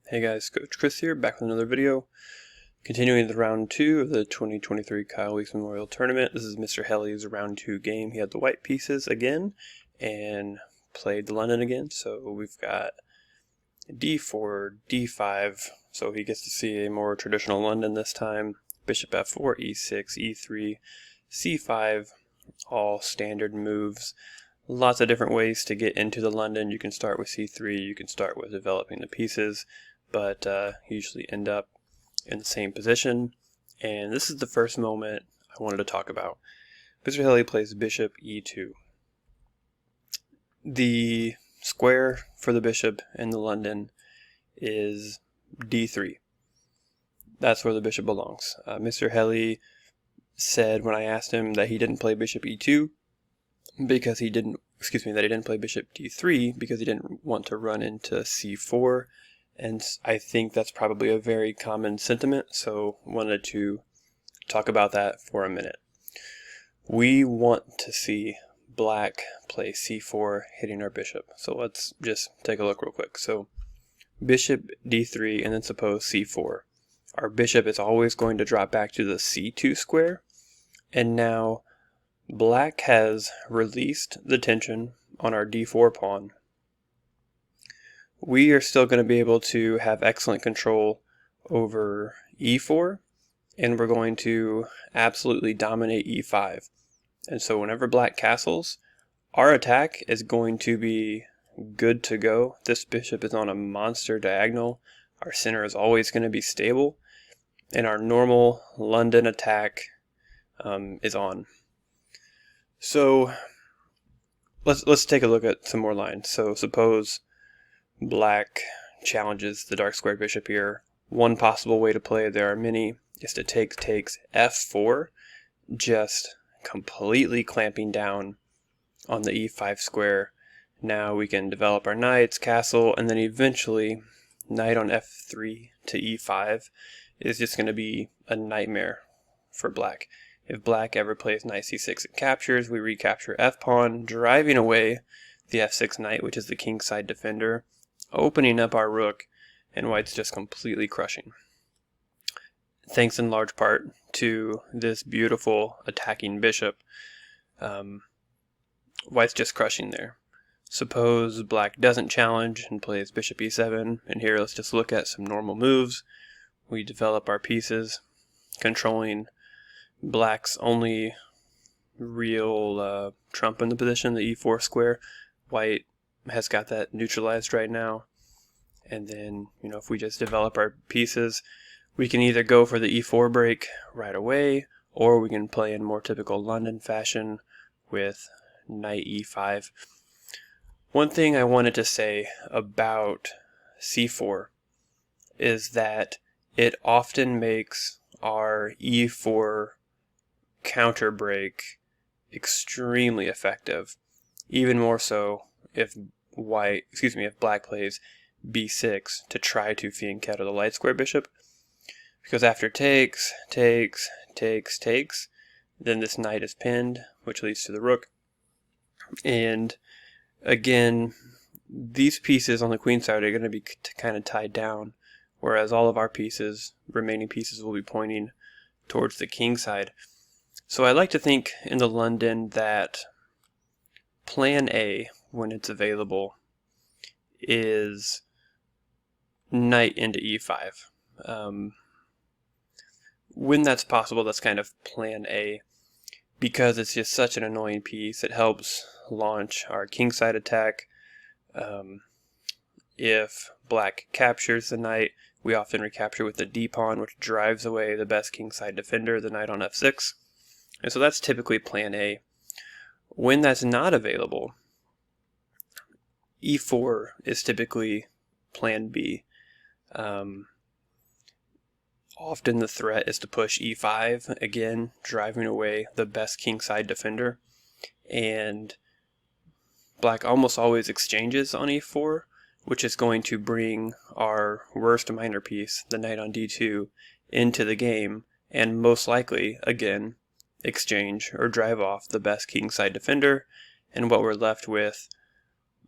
Hey guys, Coach Chris here, back with another video. Continuing the round 2 of the 2023 Kyle Weeks Memorial Tournament. This is Mr. Helle's round 2 game. He had the white pieces again and played the London again. So we've got D4, D5, so he gets to see a more traditional London this time. Bishop F4, E6, E3, C5, all standard moves. Lots of different ways to get into the London. You can start with C3, you can start with developing the pieces, but usually end up in the same position. And this is the first moment I wanted to talk about. Mr. Helle plays bishop e2. The square for the bishop in the London is d3. That's where the bishop belongs. Mr. Helle said when I asked him that he didn't play bishop e2 because he didn't, that he didn't play bishop d3 because he didn't want to run into c4. And I think that's probably a very common sentiment, so wanted to talk about that for a minute. We want to see black play c4 hitting our bishop. So let's just take a look real quick. So bishop d3 and then suppose c4. Our bishop is always going to drop back to the c2 square. And now black has released the tension on our d4 pawn. We are still going to be able to have excellent control over e4, and we're going to absolutely dominate e5. And so whenever black castles, our attack is going to be good to go. This bishop is on a monster diagonal. Our center is always going to be stable, and our normal London attack is on. So let's take a look at some more lines. So suppose black challenges the dark squared bishop here. One possible way to play, there are many, is to takes f4, just completely clamping down on the e5 square. Now we can develop our knights, castle, and then eventually knight on f3 to e5 is just going to be a nightmare for black. If black ever plays knight c6 and captures, we recapture f-pawn, driving away the f6 knight, which is the kingside defender, opening up our rook, and white's just completely crushing. Thanks in large part to this beautiful attacking bishop, white's just crushing there. Suppose black doesn't challenge and plays bishop e7, and here let's just look at some normal moves. We develop our pieces, controlling black's only real trump in the position, the e4 square. White has got that neutralized right now. And then, if we just develop our pieces, we can either go for the e4 break right away, or we can play in more typical London fashion with knight e5. One thing I wanted to say about c4 is that it often makes our e4 counter break extremely effective, even more so if black plays b6 to try to fianchetto the light square bishop, because after takes, then this knight is pinned, which leads to the rook. And again, these pieces on the queen side are going to be kind of tied down, whereas all of our remaining pieces will be pointing towards the king side. So I like to think in the London that plan A, when it's available, is knight into e5. When that's possible, that's kind of plan A, because it's just such an annoying piece. It helps launch our kingside attack. If black captures the knight, we often recapture with the d-pawn, which drives away the best kingside defender, the knight on f6. And so that's typically plan A. When that's not available, e4 is typically plan B. Often the threat is to push e5, again, driving away the best kingside defender. And black almost always exchanges on e4, which is going to bring our worst minor piece, the knight on d2, into the game, and most likely, again, exchange or drive off the best kingside defender, and what we're left with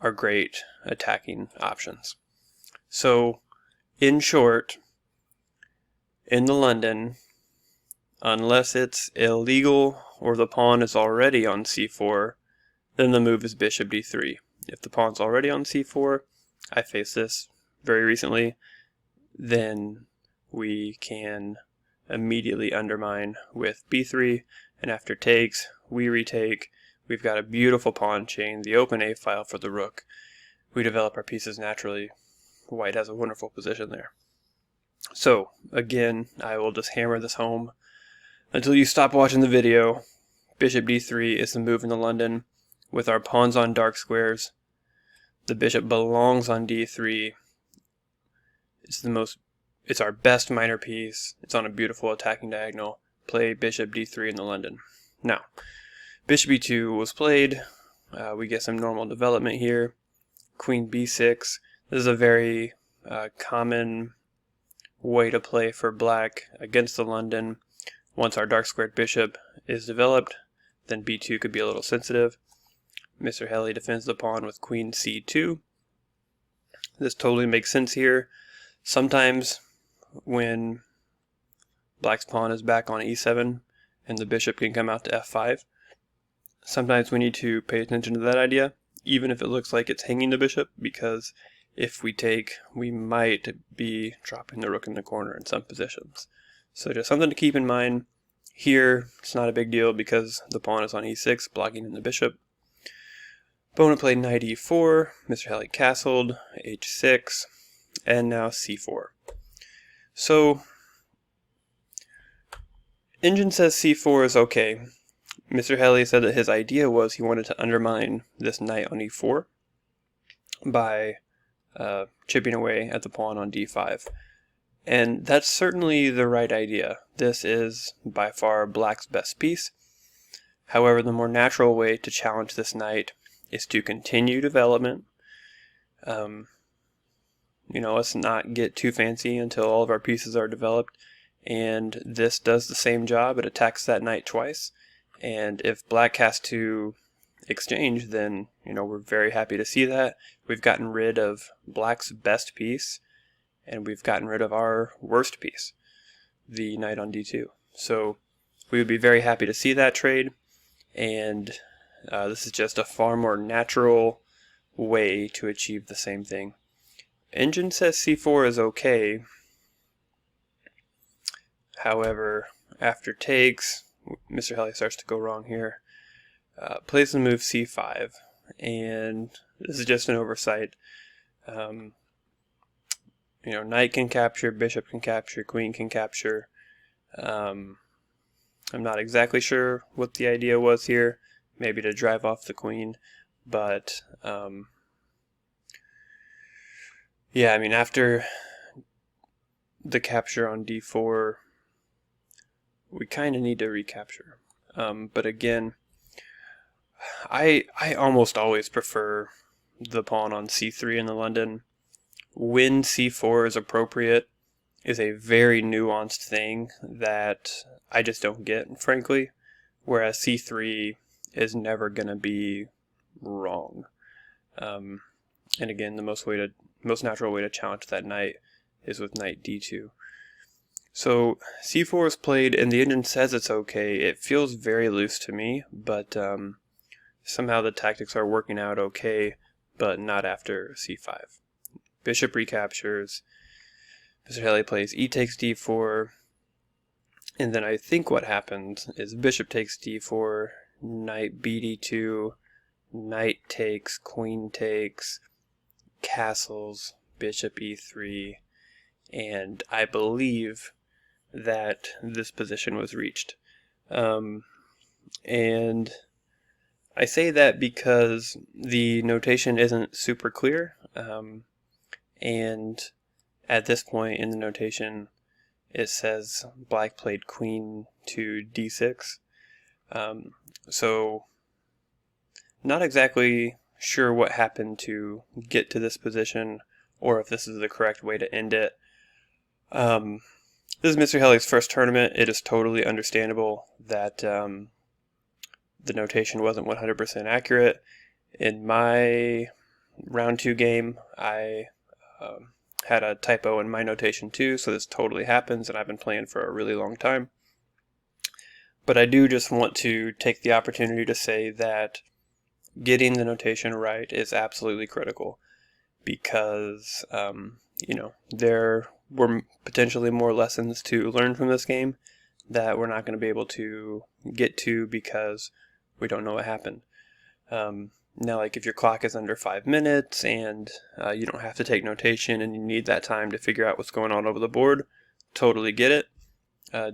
are great attacking options. So In short, in the London, unless it's illegal or the pawn is already on c4, then the move is bishop d3. If the pawn's already on c4, I faced this very recently, then we can immediately undermine with b3, and after takes, we retake. We've got a beautiful pawn chain, the open a file for the rook. We develop our pieces naturally. White has a wonderful position there. So, again, I will just hammer this home until you stop watching the video. Bishop d3 is the move in the London. With our pawns on dark squares, the bishop belongs on d3. It's our best minor piece. It's on a beautiful attacking diagonal. Play bishop d3 in the London. Now, bishop e2 was played. We get some normal development here. Queen b6. This is a very common way to play for black against the London. Once our dark squared bishop is developed, then b2 could be a little sensitive. Mr. Helle defends the pawn with queen c2. This totally makes sense here. Sometimes when black's pawn is back on e7 and the bishop can come out to f5, sometimes we need to pay attention to that idea, even if it looks like it's hanging the bishop, because if we take, we might be dropping the rook in the corner in some positions. So just something to keep in mind. Here, it's not a big deal because the pawn is on e6, blocking in the bishop. Opponent played knight e4, Mr. Helle castled, h6, and now c4. So, Engine says c4 is okay. Mr. Helle said that his idea was he wanted to undermine this knight on e4 by chipping away at the pawn on d5. And that's certainly the right idea. This is by far black's best piece. However, the more natural way to challenge this knight is to continue development. Let's not get too fancy until all of our pieces are developed. And this does the same job. It attacks that knight twice. And if black has to exchange, then we're very happy to see that. We've gotten rid of black's best piece, and we've gotten rid of our worst piece, the knight on d2. So we would be very happy to see that trade, and this is just a far more natural way to achieve the same thing. Engine says c4 is okay. However, after takes, Mr. Helle starts to go wrong here. Plays the move c5, and this is just an oversight. Knight can capture, bishop can capture, queen can capture. I'm not exactly sure what the idea was here. Maybe to drive off the queen, but after the capture on d4, we kind of need to recapture. But again, I almost always prefer the pawn on c3 in the London. When c4 is appropriate is a very nuanced thing that I just don't get, frankly, whereas c3 is never going to be wrong. And again, the most natural way to challenge that knight is with knight d2. So c4 is played, and the engine says it's okay. It feels very loose to me, but somehow the tactics are working out okay, but not after c5. Bishop recaptures. Mr. Helle plays e takes d4, and then I think what happens is bishop takes d4, knight bd2, knight takes, queen takes, castles, bishop e3, and I believe that this position was reached. And I say that because the notation isn't super clear, and at this point in the notation it says black played queen to d6. So not exactly sure what happened to get to this position, or if this is the correct way to end it. This is Mr. Helle's first tournament. It is totally understandable that the notation wasn't 100% accurate. In my round 2 game, I had a typo in my notation too, so this totally happens, and I've been playing for a really long time. But I do just want to take the opportunity to say that getting the notation right is absolutely critical, because there were potentially more lessons to learn from this game that we're not going to be able to get to because we don't know what happened. Now, like if your clock is under 5 minutes and you don't have to take notation and you need that time to figure out what's going on over the board, totally get it.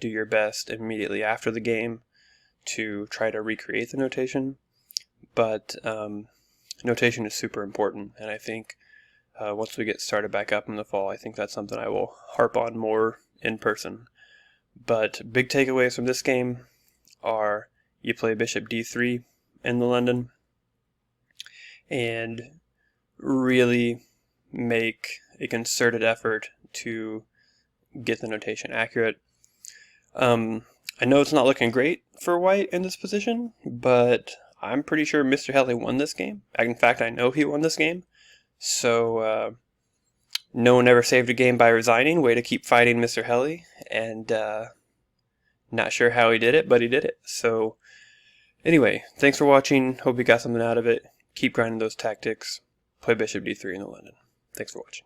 Do your best immediately after the game to try to recreate the notation. But notation is super important, and I think once we get started back up in the fall, I think that's something I will harp on more in person. But big takeaways from this game are you play bishop d3 in the London, and really make a concerted effort to get the notation accurate. I know it's not looking great for white in this position, but I'm pretty sure Mr. Helle won this game. In fact, I know he won this game. So no one ever saved a game by resigning. Way to keep fighting, Mr. Helle. And not sure how he did it, but he did it. So anyway, thanks for watching. Hope you got something out of it. Keep grinding those tactics. Play bishop d3 in the London. Thanks for watching.